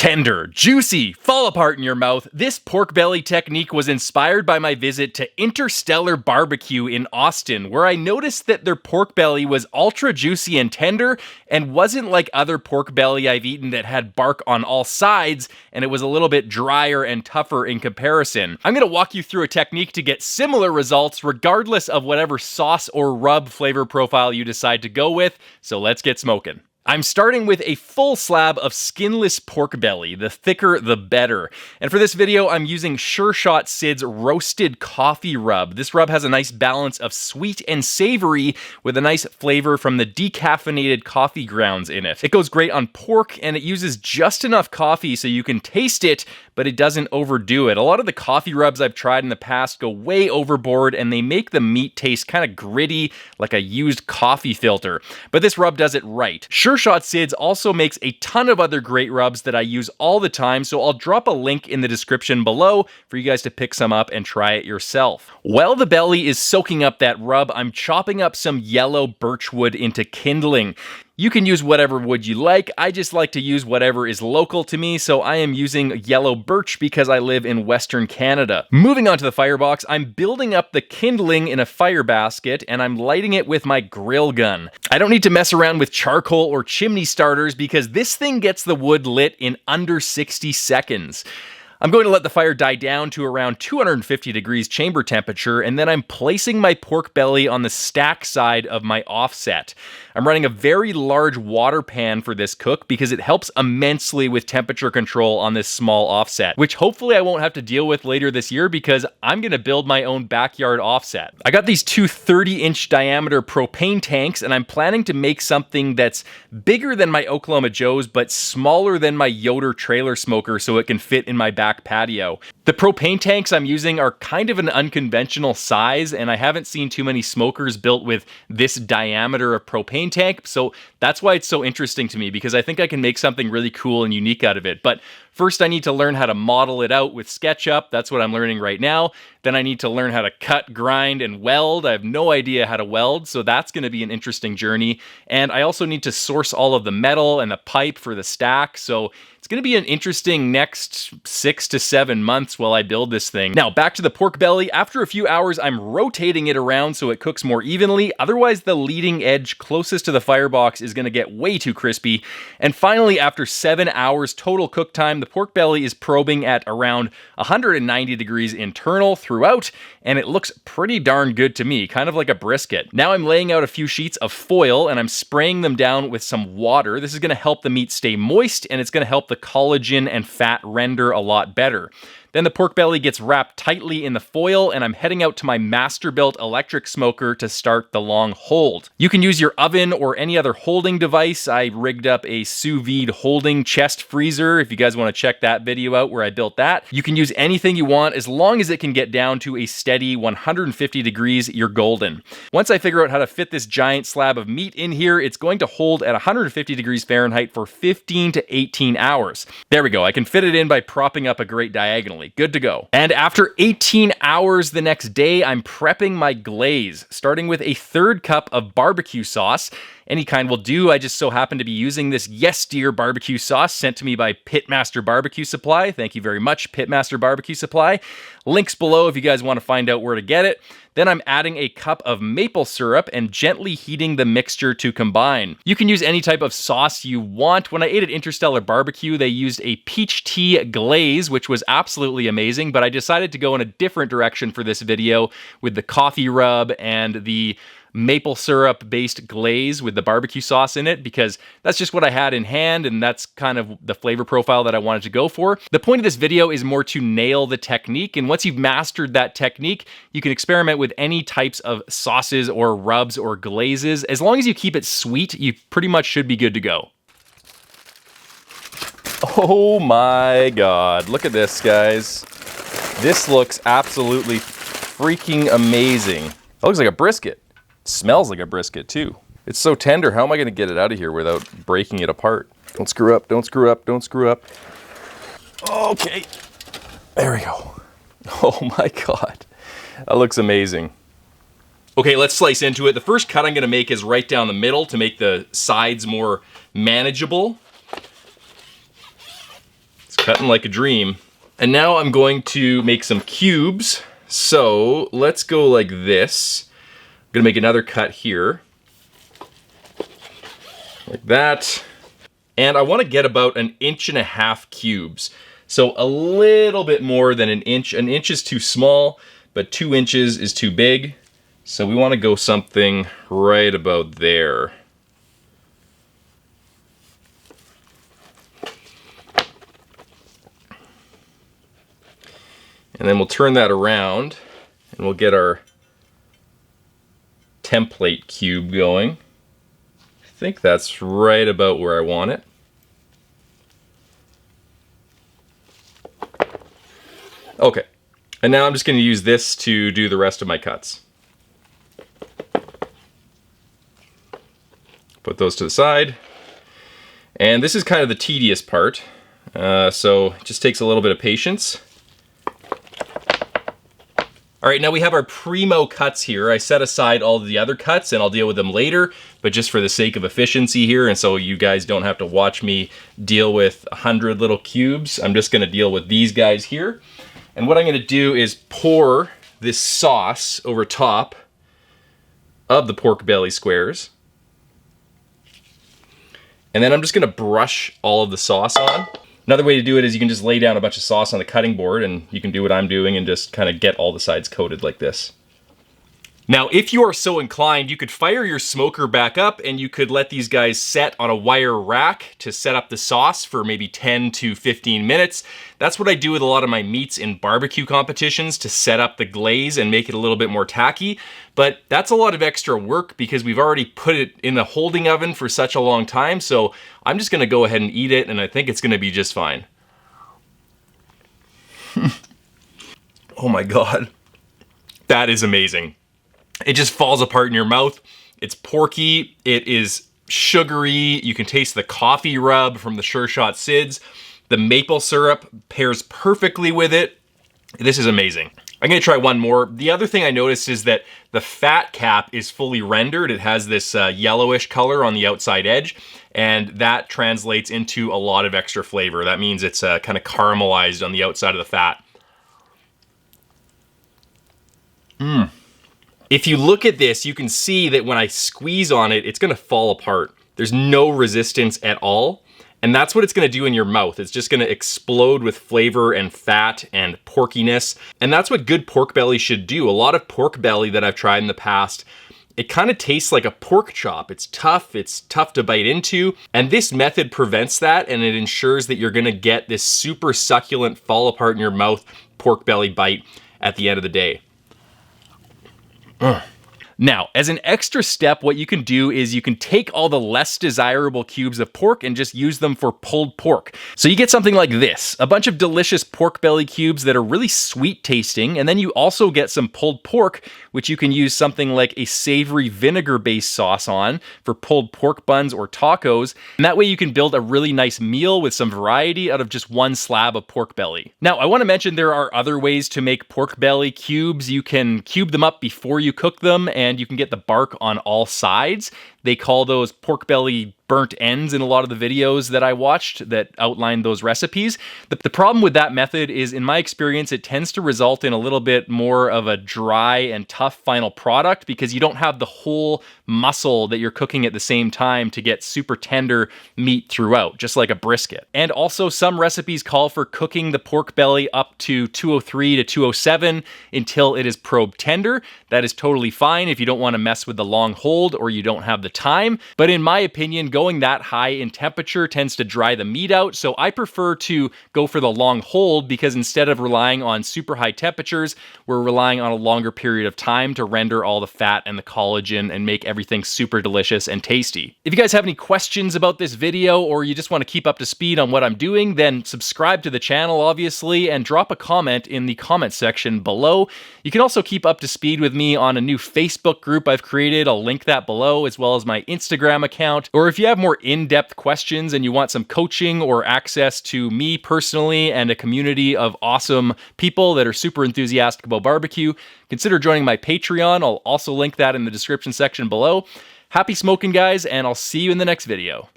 Tender, juicy, fall apart in your mouth, this pork belly technique was inspired by my visit to Interstellar Barbecue in Austin, where I noticed that their pork belly was ultra juicy and tender and wasn't like other pork belly I've eaten that had bark on all sides, and it was a little bit drier and tougher in comparison. I'm going to walk you through a technique to get similar results regardless of whatever sauce or rub flavor profile you decide to go with, so let's get smoking. I'm starting with a full slab of skinless pork belly, the thicker the better. And for this video, I'm using Sure Shot Sid's roasted coffee rub. This rub has a nice balance of sweet and savory with a nice flavor from the decaffeinated coffee grounds in it. It goes great on pork, and it uses just enough coffee so you can taste it, but it doesn't overdo it. A lot of the coffee rubs I've tried in the past go way overboard, and they make the meat taste kind of gritty, like a used coffee filter. But this rub does it right. Sure Shot Sid's also makes a ton of other great rubs that I use all the time, so I'll drop a link in the description below for you guys to pick some up and try it yourself. While the belly is soaking up that rub, I'm chopping up some yellow birchwood into kindling. You can use whatever wood you like. I just like to use whatever is local to me, so I am using yellow birch because I live in Western Canada. Moving on to the firebox, I'm building up the kindling in a fire basket, and I'm lighting it with my grill gun. I don't need to mess around with charcoal or chimney starters because this thing gets the wood lit in under 60 seconds. I'm going to let the fire die down to around 250 degrees chamber temperature, and then I'm placing my pork belly on the stack side of my offset. I'm running a very large water pan for this cook because it helps immensely with temperature control on this small offset, which hopefully I won't have to deal with later this year because I'm going to build my own backyard offset. I got these two 30-inch diameter propane tanks, and I'm planning to make something that's bigger than my Oklahoma Joe's but smaller than my Yoder trailer smoker so it can fit in my back patio. The propane tanks I'm using are kind of an unconventional size, and I haven't seen too many smokers built with this diameter of propane tank, so that's why it's so interesting to me, because I think I can make something really cool and unique out of it. But first I need to learn how to model it out with SketchUp. That's what I'm learning right now. Then I need to learn how to cut, grind, and weld. I have no idea how to weld, so that's going to be an interesting journey. And I also need to source all of the metal and the pipe for the stack, so it's going to be an interesting next 6 to 7 months while I build this thing. Now, back to the pork belly. After a few hours, I'm rotating it around so it cooks more evenly. Otherwise, the leading edge closest to the firebox is going to get way too crispy. And finally, after 7 hours total cook time, the pork belly is probing at around 190 degrees internal throughout, and it looks pretty darn good to me, kind of like a brisket. Now I'm laying out a few sheets of foil, and I'm spraying them down with some water. This is going to help the meat stay moist, and it's going to help the collagen and fat render a lot better. Then the pork belly gets wrapped tightly in the foil, and I'm heading out to my Masterbuilt electric smoker to start the long hold. You can use your oven or any other holding device. I rigged up a sous vide holding chest freezer if you guys want to check that video out where I built that. You can use anything you want as long as it can get down to a steady 150 degrees, you're golden. Once I figure out how to fit this giant slab of meat in here, it's going to hold at 150 degrees Fahrenheit for 15 to 18 hours. There we go. I can fit it in by propping up a grate diagonally. Good to go. And after 18 hours the next day, I'm prepping my glaze, starting with a 1/3 cup of barbecue sauce. Any kind will do. I just so happen to be using this Yes Dear barbecue sauce sent to me by Pitmaster Barbecue Supply. Thank you very much, Pitmaster Barbecue Supply. Links below if you guys want to find out where to get it. Then I'm adding a cup of maple syrup and gently heating the mixture to combine. You can use any type of sauce you want. When I ate at Interstellar Barbecue, they used a peach tea glaze, which was absolutely amazing, but I decided to go in a different direction for this video with the coffee rub and the maple syrup based glaze with the barbecue sauce in it, because that's just what I had in hand, and that's kind of the flavor profile that I wanted to go for. The point of this video is more to nail the technique, and once you've mastered that technique, you can experiment with any types of sauces or rubs or glazes. As long as you keep it sweet, you pretty much should be good to go. Oh my god, look at this, guys. This looks absolutely freaking amazing. It looks like a brisket. Smells like a brisket too. It's so tender. How am I going to get it out of here without breaking it apart? Don't screw up, don't screw up, don't screw up. Okay, there we go. Oh my god, that looks amazing. Okay, let's slice into it. The first cut I'm going to make is right down the middle to make the sides more manageable. Cutting like a dream. And now I'm going to make some cubes. So let's go like this. I'm gonna make another cut here. Like that. And I wanna get about 1.5 inch cubes. So a little bit more than 1 inch. 1 inch is too small, but 2 inches is too big. So we wanna go something right about there. And then we'll turn that around and we'll get our template cube going. I think that's right about where I want it. Okay, and now I'm just going to use this to do the rest of my cuts. Put those to the side. And this is kind of the tedious part, so it just takes a little bit of patience. All right, now we have our primo cuts here. I set aside all the other cuts and I'll deal with them later, but just for the sake of efficiency here, and so you guys don't have to watch me deal with 100 little cubes, I'm just gonna deal with these guys here. And what I'm gonna do is pour this sauce over top of the pork belly squares. And then I'm just gonna brush all of the sauce on. Another way to do it is you can just lay down a bunch of sauce on the cutting board and you can do what I'm doing and just kind of get all the sides coated like this. Now, if you are so inclined, you could fire your smoker back up and you could let these guys set on a wire rack to set up the sauce for maybe 10 to 15 minutes. That's what I do with a lot of my meats in barbecue competitions, to set up the glaze and make it a little bit more tacky. But that's a lot of extra work because we've already put it in the holding oven for such a long time. So I'm just gonna go ahead and eat it and I think it's gonna be just fine. Oh my God, that is amazing. It just falls apart in your mouth. It's porky, it is sugary. You can taste the coffee rub from the Sure Shot Sids. The maple syrup pairs perfectly with it. This is amazing. I'm gonna try one more. The other thing I noticed is that the fat cap is fully rendered. It has this yellowish color on the outside edge, and that translates into a lot of extra flavor. That means it's kind of caramelized on the outside of the fat. If you look at this, you can see that when I squeeze on it, it's gonna fall apart. There's no resistance at all. And that's what it's gonna do in your mouth. It's just gonna explode with flavor and fat and porkiness. And that's what good pork belly should do. A lot of pork belly that I've tried in the past, it kind of tastes like a pork chop. It's tough to bite into. And this method prevents that, and it ensures that you're gonna get this super succulent, fall apart in your mouth pork belly bite at the end of the day. Now, as an extra step, what you can do is you can take all the less desirable cubes of pork and just use them for pulled pork. So you get something like this, a bunch of delicious pork belly cubes that are really sweet tasting, and then you also get some pulled pork, which you can use something like a savory vinegar-based sauce on for pulled pork buns or tacos, and that way you can build a really nice meal with some variety out of just one slab of pork belly. Now, I want to mention there are other ways to make pork belly cubes. You can cube them up before you cook them, and you can get the bark on all sides. They call those pork belly burnt ends in a lot of the videos that I watched that outline those recipes. The problem with that method is, in my experience, it tends to result in a little bit more of a dry and tough final product because you don't have the whole muscle that you're cooking at the same time to get super tender meat throughout, just like a brisket. And also, some recipes call for cooking the pork belly up to 203 to 207 until it is probe tender. That is totally fine if you don't want to mess with the long hold or you don't have the time. But in my opinion, going that high in temperature tends to dry the meat out, so I prefer to go for the long hold because instead of relying on super high temperatures, we're relying on a longer period of time to render all the fat and the collagen and make everything super delicious and tasty. If you guys have any questions about this video or you just want to keep up to speed on what I'm doing, then subscribe to the channel, obviously, and drop a comment in the comment section below. You can also keep up to speed with me on a new Facebook group I've created. I'll link that below, as well as my Instagram account. Or if you have more in-depth questions and you want some coaching or access to me personally and a community of awesome people that are super enthusiastic about barbecue, consider joining my Patreon. I'll also link that in the description section below. Happy smoking, guys, and I'll see you in the next video.